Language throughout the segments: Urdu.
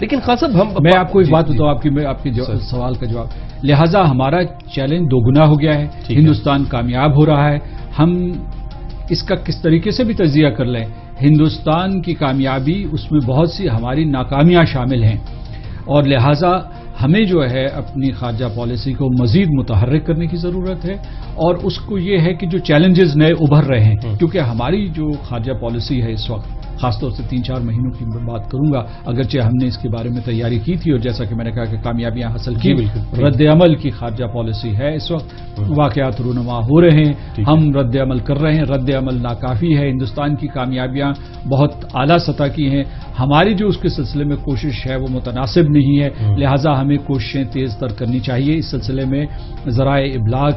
لیکن خان صاحب میں آپ کو ایک بات بتاؤں، آپ کے سوال کا جواب، لہذا ہمارا چیلنج دوگنا ہو گیا ہے، ہندوستان کامیاب ہو رہا ہے، ہم اس کا کس طریقے سے بھی تجزیہ کر لیں، ہندوستان کی کامیابی اس میں بہت سی ہماری ناکامیاں شامل ہیں، اور لہذا ہمیں جو ہے اپنی خارجہ پالیسی کو مزید متحرک کرنے کی ضرورت ہے، اور اس کو یہ ہے کہ جو چیلنجز نئے ابھر رہے ہیں، کیونکہ ہماری جو خارجہ پالیسی ہے اس وقت، خاص طور سے 3-4 مہینوں کی میں بات کروں گا، اگرچہ ہم نے اس کے بارے میں تیاری کی تھی، اور جیسا کہ میں نے کہا کہ کامیابیاں حاصل کی، رد عمل کی خارجہ پالیسی ہے اس وقت، واقعات رونما ہو رہے ہیں، ہم رد عمل کر رہے ہیں، رد عمل ناکافی ہے، ہندوستان کی کامیابیاں بہت اعلیٰ سطح کی ہیں، ہماری جو اس کے سلسلے میں کوشش ہے وہ متناسب نہیں ہے، لہٰذا ہمیں کوششیں تیز تر کرنی چاہیے۔ اس سلسلے میں ذرائع ابلاغ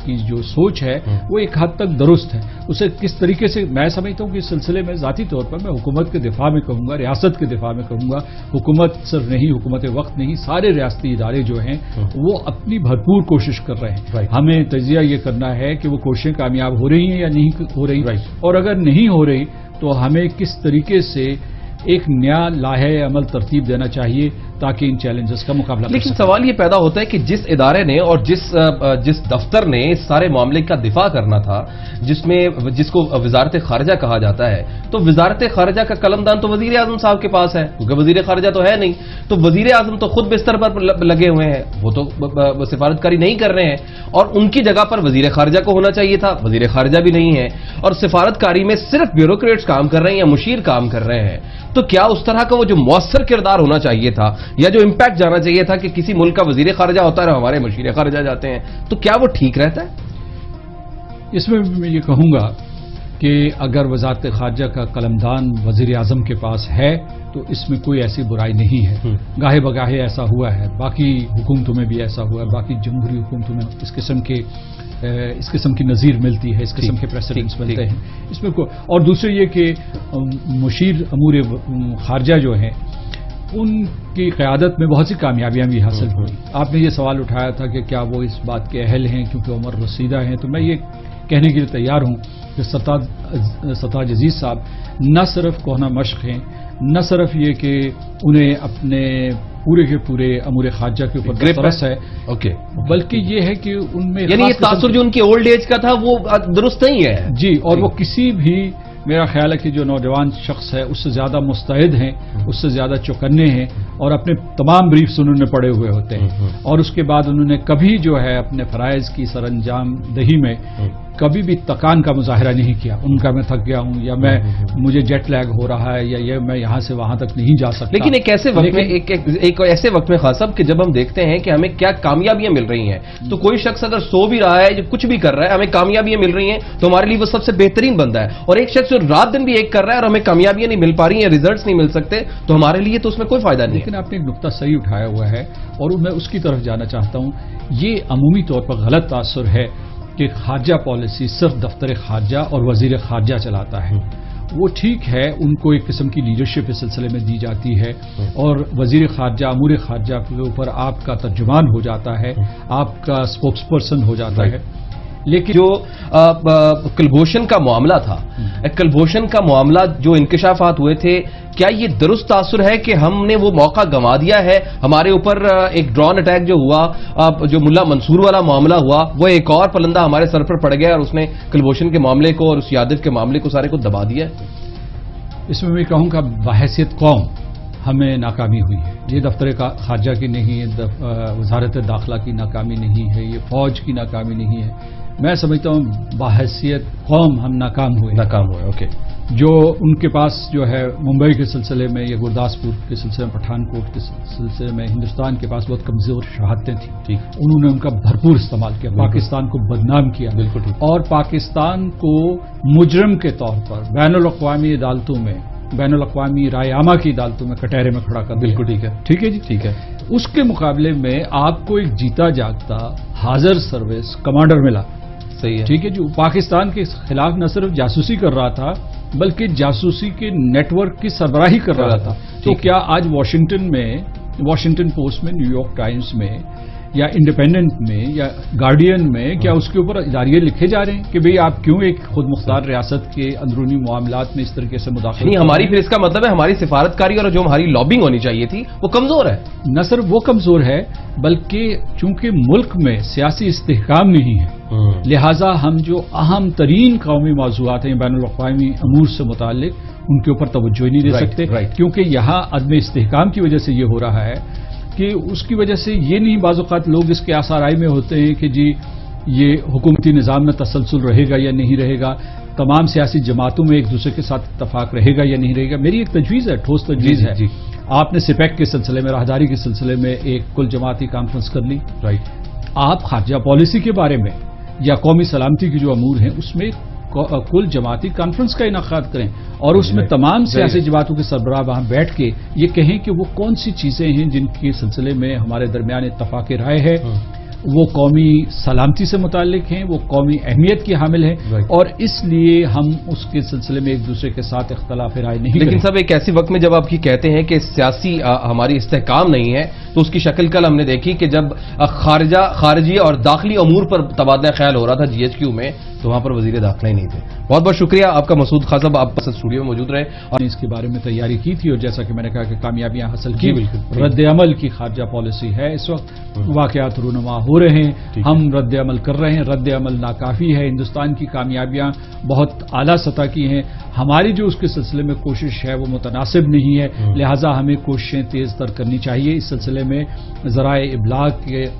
کی جو سوچ ہے وہ ایک حد تک درست ہے، اسے کس طریقے سے، میں سمجھتا ہوں کہ اس سلسلے میں ذاتی طور پر میں حکومت کے دفاع میں کہوں گا، ریاست کے دفاع میں کہوں گا، حکومت صرف نہیں، حکومت وقت نہیں، سارے ریاستی ادارے جو ہیں وہ اپنی بھرپور کوشش کر رہے ہیں، ہمیں تجزیہ یہ کرنا ہے کہ وہ کوششیں کامیاب ہو رہی ہیں یا نہیں ہو رہی، اور اگر نہیں ہو رہی تو ہمیں کس طریقے سے ایک نیا لاہے عمل ترتیب دینا چاہیے تاکہ ان چیلنجز کا مقابلہ کر سکیں۔ لیکن سوال یہ پیدا ہوتا ہے کہ جس ادارے نے اور جس دفتر نے اس سارے معاملے کا دفاع کرنا تھا، جس کو وزارت خارجہ کہا جاتا ہے، تو وزارت خارجہ کا قلمدان تو وزیر اعظم صاحب کے پاس ہے، کیونکہ وزیر خارجہ تو ہے نہیں، تو وزیر اعظم تو خود بستر پر لگے ہوئے ہیں، وہ تو سفارتکاری نہیں کر رہے ہیں، اور ان کی جگہ پر وزیر خارجہ کو ہونا چاہیے تھا، وزیر خارجہ بھی نہیں ہے، اور سفارتکاری میں صرف بیوروکریٹس کام کر رہے ہیں یا مشیر کام کر رہے ہیں، تو کیا اس طرح کا وہ جو مؤثر کردار ہونا چاہیے تھا یا جو امپیکٹ جانا چاہیے تھا کہ کسی ملک کا وزیر خارجہ ہوتا ہے اور ہمارے مشیر خارجہ جاتے ہیں، تو کیا وہ ٹھیک رہتا ہے؟ اس میں میں یہ کہوں گا کہ اگر وزارت خارجہ کا قلمدان وزیر اعظم کے پاس ہے تو اس میں کوئی ایسی برائی نہیں ہے، گاہے بگاہے ایسا ہوا ہے، باقی حکومتوں میں بھی ایسا ہوا ہے، باقی جمہوری حکومتوں میں اس قسم کی نظیر ملتی ہے، اس قسم کے پریسیڈنٹس ملتے ہیں، اس میں اور دوسرے یہ کہ مشیر امور خارجہ جو ہیں ان کی قیادت میں بہت سی کامیابیاں بھی حاصل ہوئی۔ آپ نے یہ سوال اٹھایا تھا کہ کیا وہ اس بات کے اہل ہیں کیونکہ عمر رسیدہ ہیں، تو میں یہ کہنے کے لیے تیار ہوں کہ ستاج عزیز صاحب نہ صرف کوہنہ مشق ہیں، نہ صرف یہ کہ انہیں اپنے پورے کے پورے امور خارجہ کے اوپر دسترس ہے، بلکہ یہ ہے کہ ان میں یعنی یہ تاثر جو ان کی اولڈ ایج کا تھا وہ درست نہیں ہے جی، اور وہ کسی بھی، میرا خیال ہے کہ جو نوجوان شخص ہے اس سے زیادہ مستعد ہیں، اس سے زیادہ چوکنے ہیں، اور اپنے تمام بریفز انہوں نے پڑھے ہوئے ہوتے ہیں، اور اس کے بعد انہوں نے کبھی جو ہے اپنے فرائض کی سر انجام دہی میں کبھی بھی تکان کا مظاہرہ نہیں کیا، ان کا میں تھک گیا ہوں یا مجھے جیٹ لیگ ہو رہا ہے یا یہ میں یہاں سے وہاں تک نہیں جا سکتا۔ لیکن ایک ایسے وقت میں خاص صاحب کہ جب ہم دیکھتے ہیں کہ ہمیں کیا کامیابیاں مل رہی ہیں، تو کوئی شخص اگر سو بھی رہا ہے یا کچھ بھی کر رہا ہے، ہمیں کامیابیاں مل رہی ہیں تو ہمارے لیے وہ سب سے بہترین بندہ ہے، اور ایک شخص جو رات دن بھی ایک کر رہا ہے اور ہمیں کامیابیاں نہیں مل پا رہی ہیں، ریزلٹس نہیں مل سکتے، تو ہمارے لیے تو اس میں کوئی فائدہ نہیں۔ لیکن آپ نے ایک نقطہ صحیح اٹھایا ہوا ہے اور میں اس کی طرف جانا چاہتا ہوں، یہ عمومی طور پر غلط تاثر ہے کہ خارجہ پالیسی صرف دفتر خارجہ اور وزیر خارجہ چلاتا ہے۔ وہ ٹھیک ہے، ان کو ایک قسم کی لیڈرشپ اس سلسلے میں دی جاتی ہے، اور وزیر خارجہ امور خارجہ کے اوپر آپ کا ترجمان ہو جاتا ہے، آپ کا اسپوکس پرسن ہو جاتا ہے، لیکن جو کلبھوشن کا معاملہ تھا، کلبھوشن کا معاملہ جو انکشافات ہوئے تھے، کیا یہ درست تاثر ہے کہ ہم نے وہ موقع گنوا دیا ہے؟ ہمارے اوپر ایک ڈرون اٹیک جو ہوا، جو ملا منصور والا معاملہ ہوا، وہ ایک اور پلندہ ہمارے سر پر پڑ گیا اور اس نے کلبھوشن کے معاملے کو اور اس یادو کے معاملے کو سارے کو دبا دیا۔ اس میں میں کہوں گا بحیثیت قوم ہمیں ناکامی ہوئی ہے، یہ دفتر خارجہ کی نہیں ہے، وزارت داخلہ کی ناکامی نہیں ہے، یہ فوج کی ناکامی نہیں ہے، میں سمجھتا ہوں بحیثیت قوم ہم ناکام ہوئے۔ اوکے، جو ان کے پاس جو ہے ممبئی کے سلسلے میں یا گرداسپور کے سلسلے میں، پٹھان کوٹ کے سلسلے میں ہندوستان کے پاس بہت کمزور شہادتیں تھیں، انہوں نے ان کا بھرپور استعمال کیا، پاکستان کو بدنام کیا، اور پاکستان کو مجرم کے طور پر بین الاقوامی عدالتوں میں، بین الاقوامی رائے عامہ کی عدالتوں میں کٹہرے میں کھڑا کر، بالکل ٹھیک ہے جی، ٹھیک ہے۔ اس کے مقابلے میں آپ کو ایک جیتا جاگتا حاضر سروس کمانڈر ملا، صحیح ہے، ٹھیک ہے، جو پاکستان کے خلاف نہ صرف جاسوسی کر رہا تھا بلکہ جاسوسی کے نیٹ ورک کی سربراہی کر رہا تھا۔ تو کیا آج واشنگٹن پوسٹ میں، نیو یارک ٹائمز میں یا انڈیپینڈنٹ میں یا گارڈین میں کیا اس کے اوپر اداریے لکھے جا رہے ہیں کہ بھئی آپ کیوں ایک خود مختار ریاست کے اندرونی معاملات میں اس طریقے سے مداخلت نہیں ہماری پھر اس کا مطلب ہے ہماری سفارتکاری اور جو ہماری لابنگ ہونی چاہیے تھی وہ کمزور ہے. نہ صرف وہ کمزور ہے بلکہ چونکہ ملک میں سیاسی استحکام نہیں ہے لہٰذا ہم جو اہم ترین قومی موضوعات ہیں بین الاقوامی امور سے متعلق ان کے اوپر توجہ ہی نہیں دے سکتے کیونکہ یہاں عدم استحکام کی وجہ سے یہ ہو رہا ہے کہ اس کی وجہ سے یہ نہیں بعض اوقات لوگ اس کے آسرائی میں ہوتے ہیں کہ جی یہ حکومتی نظام میں تسلسل رہے گا یا نہیں رہے گا, تمام سیاسی جماعتوں میں ایک دوسرے کے ساتھ اتفاق رہے گا یا نہیں رہے گا. میری ایک تجویز ہے, ٹھوس تجویز ہے. آپ نے سپیک کے سلسلے میں راہداری کے سلسلے میں ایک کل جماعتی کانفرنس کر لی. آپ خارجہ پالیسی کے بارے میں یا قومی سلامتی کے جو امور ہیں اس میں کل جماعتی کانفرنس کا انعقاد کریں اور اس میں تمام سیاسی جماعتوں کے سربراہ وہاں بیٹھ کے یہ کہیں کہ وہ کون سی چیزیں ہیں جن کے سلسلے میں ہمارے درمیان اتفاق رائے ہے, وہ قومی سلامتی سے متعلق ہیں, وہ قومی اہمیت کی حامل ہیں اور اس لیے ہم اس کے سلسلے میں ایک دوسرے کے ساتھ اختلاف رائے نہیں لیکن صاحب ایک ایسی وقت میں جب آپ یہ کہتے ہیں کہ سیاسی ہماری استحکام نہیں ہے تو اس کی شکل کل ہم نے دیکھی کہ جب خارجی اور داخلی امور پر تبادلہ خیال ہو رہا تھا جی ایچ کیو میں تو وہاں پر وزیر داخلہ ہی نہیں تھے. بہت بہت شکریہ آپ کا مسعود خان صاحب, آپ اسٹوڈیو میں موجود رہے اور اس کے بارے میں تیاری کی تھی اور جیسا کہ میں نے کہا کہ کامیابیاں حاصل کی, رد عمل کی خارجہ پالیسی ہے. اس وقت واقعات رونما ہو رہے ہیں, ہم رد عمل کر رہے ہیں, رد عمل ناکافی ہے. ہندوستان کی کامیابیاں بہت اعلیٰ سطح کی ہیں, ہماری جو اس کے سلسلے میں کوشش ہے وہ متناسب نہیں ہے, لہٰذا ہمیں کوششیں تیز تر کرنی چاہیے. اس سلسلے میں ذرائع ابلاغ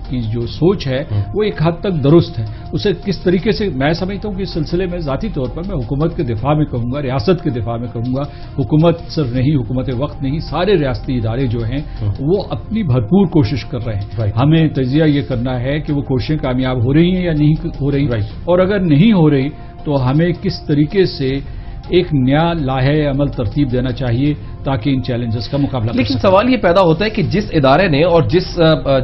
کی جو سوچ ہے وہ ایک حد تک درست ہے. اسے کس طریقے سے میں سمجھتا ہوں کہ اس سلسلے میں ذاتی طور پر میں حکومت کے دفاع میں کہوں گا, ریاست کے دفاع میں کہوں گا, حکومت صرف نہیں, حکومت وقت نہیں, سارے ریاستی ادارے جو ہیں وہ اپنی بھرپور کوشش کر رہے ہیں. ہمیں تجزیہ یہ کرنا ہے کہ وہ کوششیں کامیاب ہو رہی ہیں یا نہیں ہو رہی, اور اگر نہیں ہو رہی تو ہمیں کس طریقے سے ایک نیا لاہے عمل ترتیب دینا چاہیے تاکہ ان چیلنجز کا مقابلہ کر لیکن سوال یہ پیدا ہوتا ہے کہ جس ادارے نے اور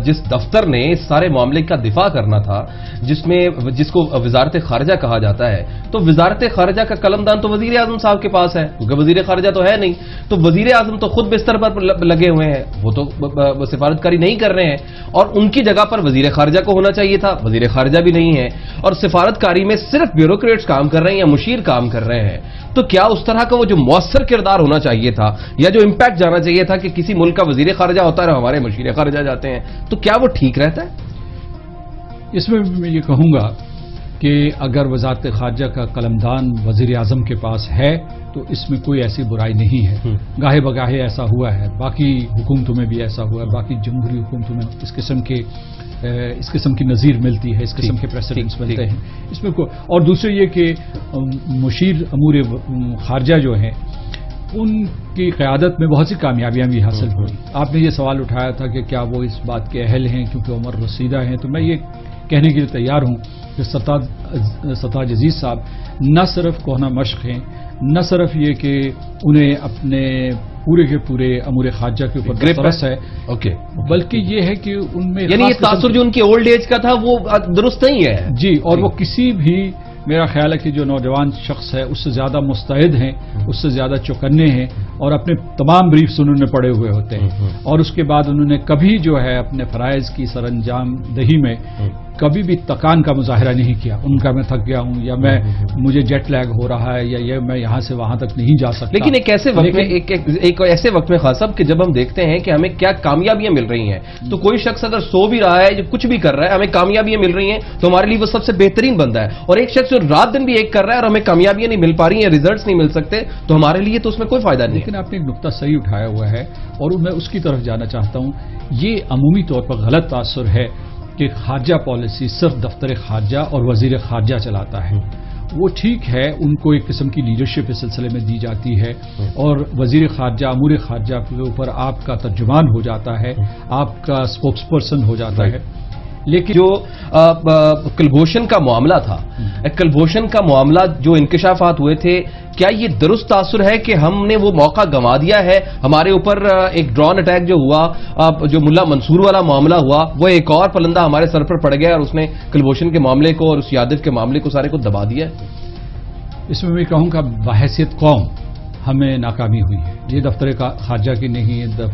جس دفتر نے اس سارے معاملے کا دفاع کرنا تھا جس کو وزارت خارجہ کہا جاتا ہے, تو وزارت خارجہ کا قلمدان تو وزیر اعظم صاحب کے پاس ہے کیونکہ وزیر خارجہ تو ہے نہیں, تو وزیر اعظم تو خود بستر پر لگے ہوئے ہیں, وہ تو سفارتکاری نہیں کر رہے ہیں اور ان کی جگہ پر وزیر خارجہ کو ہونا چاہیے تھا, وزیر خارجہ بھی نہیں ہے اور سفارتکاری میں صرف بیوروکریٹس کام کر رہے ہیں یا مشیر کام کر رہے ہیں. تو کیا اس طرح کا وہ جو مؤثر کردار ہونا چاہیے تھا یا جو امپیکٹ جانا چاہیے تھا کہ کسی ملک کا وزیر خارجہ ہوتا ہے اور ہمارے مشیر خارجہ جاتے ہیں, تو کیا وہ ٹھیک رہتا ہے؟ اس میں میں یہ کہوں گا کہ اگر وزارت خارجہ کا قلمدان وزیر اعظم کے پاس ہے تو اس میں کوئی ایسی برائی نہیں ہے. گاہے بگاہے ایسا ہوا ہے, باقی حکومتوں میں بھی ایسا ہوا ہے, باقی جمہوری حکومتوں میں اس قسم کی نظیر ملتی ہے, اس قسم کے پریسیڈنٹس ملتے ہیں. اس میں اور دوسرے یہ کہ مشیر امور خارجہ جو ہیں ان کی قیادت میں بہت سی کامیابیاں بھی حاصل ہوئی. آپ نے یہ سوال اٹھایا تھا کہ کیا وہ اس بات کے اہل ہیں کیونکہ عمر رسیدہ ہیں, تو میں یہ کہنے کے لیے تیار ہوں کہ سرتاج عزیز صاحب نہ صرف کوہنہ مشق ہیں, نہ صرف یہ کہ انہیں اپنے پورے کے پورے امور خارجہ کے اوپر دسترس ہے, بلکہ یہ ہے کہ ان میں یعنی یہ تاثر جو ان کی اولڈ ایج کا تھا وہ درست نہیں ہے. جی, اور وہ کسی بھی میرا خیال ہے کہ جو نوجوان شخص ہے اس سے زیادہ مستعد ہیں, اس سے زیادہ چوکنے ہیں اور اپنے تمام بریفس انہوں نے پڑے ہوئے ہوتے ہیں اور اس کے بعد انہوں نے کبھی جو ہے اپنے فرائض کی سر انجام دہی میں کبھی بھی تکان کا مظاہرہ نہیں کیا. ان کا میں تھک گیا ہوں یا مجھے جیٹ لیگ ہو رہا ہے یا یہ میں یہاں سے وہاں تک نہیں جا سکتا. لیکن ایک ایسے وقت میں خاص صاحب کہ جب ہم دیکھتے ہیں کہ ہمیں کیا کامیابیاں مل رہی ہیں, تو کوئی شخص اگر سو بھی رہا ہے, کچھ بھی کر رہا ہے, ہمیں کامیابیاں مل رہی ہیں تو ہمارے لیے وہ سب سے بہترین بندہ ہے. اور ایک شخص جو رات دن بھی ایک کر رہا ہے اور ہمیں کامیابیاں نہیں مل پا رہی ہیں, ریزلٹس نہیں مل سکتے, تو ہمارے لیے تو اس میں کوئی فائدہ نہیں. لیکن آپ نے ایک نقطہ صحیح اٹھایا ہوا ہے اور میں اس کی طرف جانا چاہتا ہوں. یہ عمومی طور پر غلط تاثر ہے کہ خارجہ پالیسی صرف دفتر خارجہ اور وزیر خارجہ چلاتا ہے. وہ ٹھیک ہے, ان کو ایک قسم کی لیڈرشپ اس سلسلے میں دی جاتی ہے اور وزیر خارجہ امور خارجہ کے اوپر آپ کا ترجمان ہو جاتا ہے, آپ کا اسپوکس پرسن ہو جاتا ہے. لیکن جو کلبھوشن کا معاملہ تھا, کلبھوشن کا معاملہ جو انکشافات ہوئے تھے, کیا یہ درست تاثر ہے کہ ہم نے وہ موقع گنوا دیا ہے؟ ہمارے اوپر ایک ڈرون اٹیک جو ہوا, جو ملا منصور والا معاملہ ہوا, وہ ایک اور پلندہ ہمارے سر پر پڑ گیا اور اس نے کلبھوشن کے معاملے کو اور اس یادو کے معاملے کو سارے کو دبا دیا. اس میں میں کہوں گا بحیثیت قوم ہمیں ناکامی ہوئی ہے. یہ دفتر خارجہ کی نہیں ہے،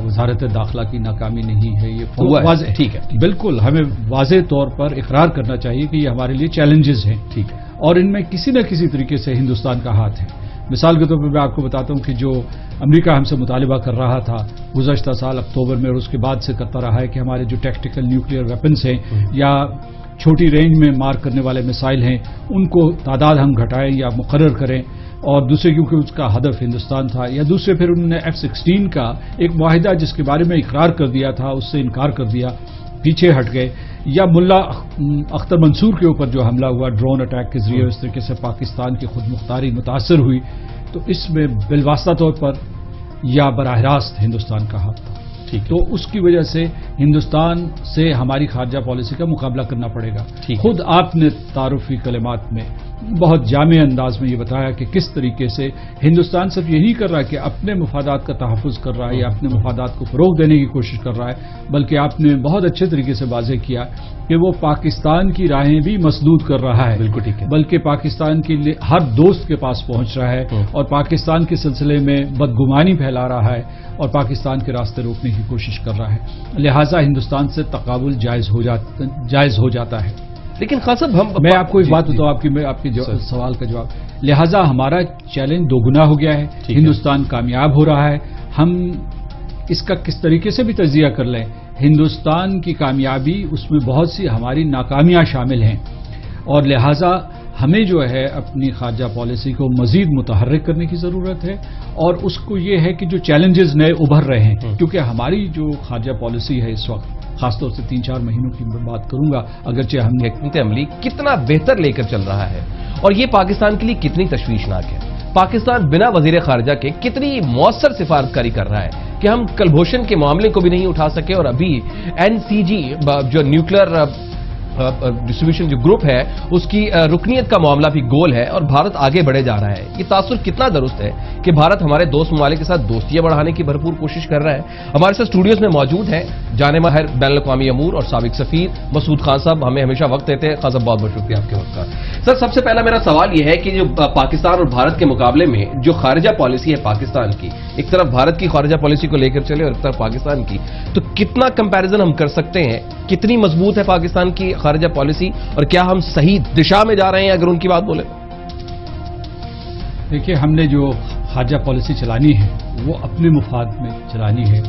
وزارت داخلہ کی ناکامی نہیں ہے. یہ واضح ٹھیک ہے، بالکل ہمیں واضح طور پر اقرار کرنا چاہیے کہ یہ ہمارے لیے چیلنجز ہیں. ٹھیک ہے، اور ان میں کسی نہ کسی طریقے سے ہندوستان کا ہاتھ ہے. مثال کے طور پر میں آپ کو بتاتا ہوں کہ جو امریکہ ہم سے مطالبہ کر رہا تھا گزشتہ سال اکتوبر میں اور اس کے بعد سے کرتا رہا ہے کہ ہمارے جو ٹیکٹیکل نیوکلیئر ویپنز ہیں یا چھوٹی رینج میں مار کرنے والے میسائل ہیں ان کو تعداد ہم گھٹائیں یا مقرر کریں. اور دوسرے کیونکہ اس کا ہدف ہندوستان تھا، یا دوسرے پھر انہوں نے F-16 کا ایک معاہدہ جس کے بارے میں اقرار کر دیا تھا اس سے انکار کر دیا، پیچھے ہٹ گئے. یا ملا اختر منصور کے اوپر جو حملہ ہوا ڈرون اٹیک کے ذریعے، اس طریقے سے پاکستان کی خود مختاری متاثر ہوئی. تو اس میں بالواسطہ طور پر یا براہ راست ہندوستان کا ہاتھ تھا. تو اس کی وجہ سے ہندوستان سے ہماری خارجہ پالیسی کا مقابلہ کرنا پڑے گا. خود آپ نے تعارفی کلمات میں بہت جامع انداز میں یہ بتایا کہ کس طریقے سے ہندوستان صرف یہی کر رہا ہے کہ اپنے مفادات کا تحفظ کر رہا ہے یا اپنے مفادات کو فروغ دینے کی کوشش کر رہا ہے، بلکہ آپ نے بہت اچھے طریقے سے واضح کیا کہ وہ پاکستان کی راہیں بھی مسدود کر رہا ہے. بالکل ٹھیک ہے. بلکہ پاکستان کے لیے ہر دوست کے پاس پہنچ رہا ہے اور پاکستان کے سلسلے میں بدگمانی پھیلا رہا ہے اور پاکستان کے راستے روکنے کی کوشش کر رہا ہے. لہٰذا ہندوستان سے تقابل جائز ہو جاتا ہے. لیکن خان صاحب میں آپ کو ایک بات بتاؤں، آپ کے سوال کا جواب. لہٰذا ہمارا چیلنج دو گنا ہو گیا ہے. ہندوستان کامیاب ہو رہا ہے. ہم اس کا کس طریقے سے بھی تجزیہ کر لیں، ہندوستان کی کامیابی اس میں بہت سی ہماری ناکامیاں شامل ہیں، اور لہٰذا ہمیں جو ہے اپنی خارجہ پالیسی کو مزید متحرک کرنے کی ضرورت ہے. اور اس کو یہ ہے کہ جو چیلنجز نئے ابھر رہے ہیں، کیونکہ ہماری جو خارجہ پالیسی ہے اس وقت خاص طور سے 3-4 مہینوں کی بات کروں گا، اگرچہ ہم نے حکمت عملی کتنا بہتر لے کر چل رہا ہے اور یہ پاکستان کے لیے کتنی تشویشناک ہے. پاکستان بنا وزیر خارجہ کے کتنی مؤثر سفارتکاری کر رہا ہے کہ ہم کلبھوشن کے معاملے کو بھی نہیں اٹھا سکے اور ابھی NCG جو نیوکلیئر ڈسٹریبیوشن جو گروپ ہے اس کی رکنیت کا معاملہ بھی گول ہے اور بھارت آگے بڑھے جا رہا ہے. یہ تاثر کتنا درست ہے کہ بھارت ہمارے دوست ممالک کے ساتھ دوستیاں بڑھانے کی بھرپور کوشش کر رہا ہے. ہمارے ساتھ اسٹوڈیوز میں موجود ہیں جانے ماہر بین الاقوامی امور اور سابق سفیر مسعود خان صاحب، ہمیں ہمیشہ وقت دیتے ہیں. خان صاحب بہت بہت شکریہ آپ کے وقت کا. سر سب سے پہلا میرا سوال یہ ہے کہ جو پاکستان اور بھارت کے مقابلے میں جو خارجہ پالیسی ہے پاکستان کی، ایک طرف بھارت کی خارجہ پالیسی کو لے کر چلے اور ایک طرف پاکستان کی، تو کتنا کمپیریزن ہم کر سکتے ہیں؟ کتنی مضبوط ہے پاکستان کی خارجہ پالیسی اور کیا ہم صحیح دشا میں جا رہے ہیں اگر ان کی بات بولیں؟ دیکھیے، ہم نے جو خارجہ پالیسی چلانی ہے وہ اپنے مفاد میں چلانی ہے،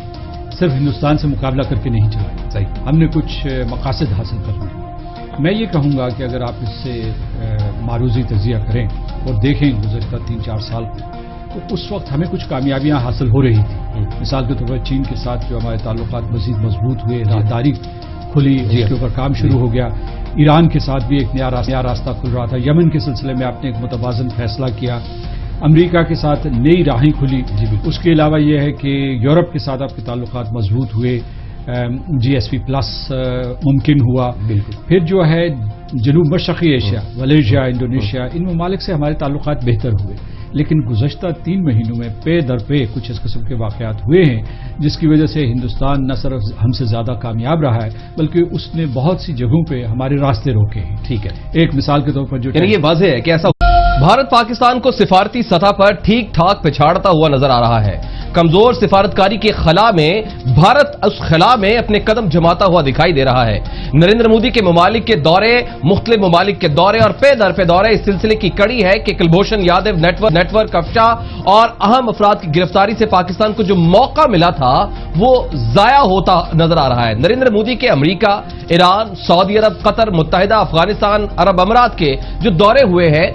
صرف ہندوستان سے مقابلہ کر کے نہیں چلانی. صحیح. ہم نے کچھ مقاصد حاصل کرنے ہیں. میں یہ کہوں گا کہ اگر آپ اس سے معروضی تجزیہ کریں اور دیکھیں گزشتہ 3-4 سال کو، تو اس وقت ہمیں کچھ کامیابیاں حاصل ہو رہی تھیں. مثال کے طور پر چین کے ساتھ جو ہمارے تعلقات مزید مضبوط ہوئے، راہداری کھلی، اس کے اوپر کام شروع ہو گیا. ایران کے ساتھ بھی ایک نیا راستہ کھل رہا تھا. یمن کے سلسلے میں آپ نے ایک متوازن فیصلہ کیا. امریکہ کے ساتھ نئی راہیں کھلی. اس کے علاوہ یہ ہے کہ یورپ کے ساتھ آپ کے تعلقات مضبوط ہوئے. GSP پلس ممکن ہوا. پھر جو ہے جنوب مشرقی ایشیا، ملیشیا، انڈونیشیا، ان ممالک سے ہمارے تعلقات بہتر ہوئے. لیکن گزشتہ 3 مہینوں میں پے در پے کچھ اس قسم کے واقعات ہوئے ہیں جس کی وجہ سے ہندوستان نہ صرف ہم سے زیادہ کامیاب رہا ہے بلکہ اس نے بہت سی جگہوں پہ ہمارے راستے روکے ہیں. ٹھیک ہے. ایک مثال کے طور پر جو یہ واضح ہے کہ ایسا بھارت پاکستان کو سفارتی سطح پر ٹھیک ٹھاک پچھاڑتا ہوا نظر آ رہا ہے. کمزور سفارتکاری کے خلا میں بھارت اس خلا میں اپنے قدم جماتا ہوا دکھائی دے رہا ہے. نریندر مودی کے ممالک کے دورے، مختلف ممالک کے دورے اور پے در پے دورے اس سلسلے کی کڑی ہے کہ کلبھوشن یادو نیٹ ورک افشا اور اہم افراد کی گرفتاری سے پاکستان کو جو موقع ملا تھا وہ ضائع ہوتا نظر آ رہا ہے. نریندر مودی کے امریکہ، ایران، سعودی عرب، قطر، متحدہ افغانستان، عرب امارات کے جو دورے ہوئے ہیں،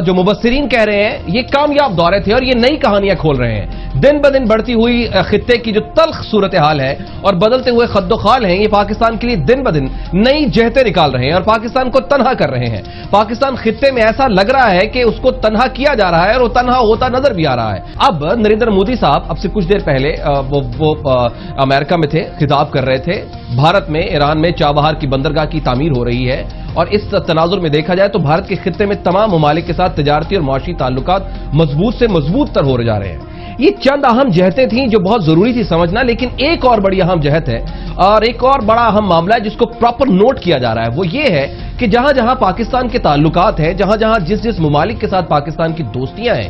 جو مبصرین کہہ رہے ہیں یہ کامیاب دورے تھے اور یہ نئی کہانیاں کھول رہے ہیں. دن بدن بڑھتی ہوئی خطے کی جو تلخ صورتحال ہے اور بدلتے ہوئے خد و خال ہیں، یہ پاکستان کے لیے دن بدن نئی جہتیں نکال رہے ہیں اور پاکستان کو تنہا کر رہے ہیں. پاکستان خطے میں ایسا لگ رہا ہے کہ اس کو تنہا کیا جا رہا ہے اور وہ تنہا ہوتا نظر بھی آ رہا ہے. اب نریندر مودی صاحب اب سے کچھ دیر پہلے وہ امریکہ میں تھے، خطاب کر رہے تھے. بھارت میں، ایران میں چابہار کی بندرگاہ کی تعمیر ہو رہی ہے اور اس تناظر میں دیکھا جائے تو بھارت کے خطے میں تمام ممالک کے ساتھ تجارتی اور معاشی تعلقات مضبوط سے مضبوط تر ہو جا رہے ہیں. یہ چند اہم جہتیں تھیں جو بہت ضروری تھی سمجھنا، لیکن ایک اور بڑی اہم جہت ہے اور ایک اور بڑا اہم معاملہ ہے جس کو پراپر نوٹ کیا جا رہا ہے. وہ یہ ہے کہ جہاں جہاں پاکستان کے تعلقات ہیں، جہاں جہاں جس ممالک کے ساتھ پاکستان کی دوستیاں ہیں،